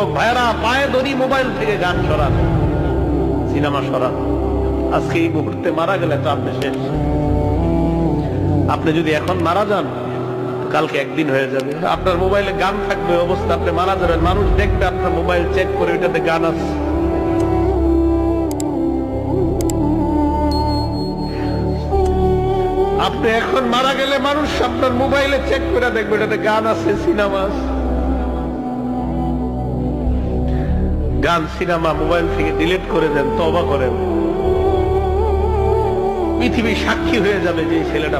যুবক ভাইরা, পায়ে ধরি মোবাইল থেকে গান সরান, সিনেমা সরান। আজকে এই মুহূর্তে মারা গেলে তো আপনি শেষ। আপনি যদি এখন মারা যান, কালকে একদিন হয়ে যাবে। আপনার মোবাইলে গান থাকবে, অবস্থা আপনি মারা যাবেন, মানুষ দেখবে আপনার মোবাইল চেক করে ওইটাতে গান আছে। আপনি এখন মারা গেলে মানুষ আপনার মোবাইলে চেক করে দেখবে ওটাতে গান আছে, সিনেমা আছে। গান সিনেমা মোবাইল থেকে ডিলিট করে দেন, তওবা করেন। পৃথিবী সাক্ষী হয়ে যাবে যে এই ছেলেটা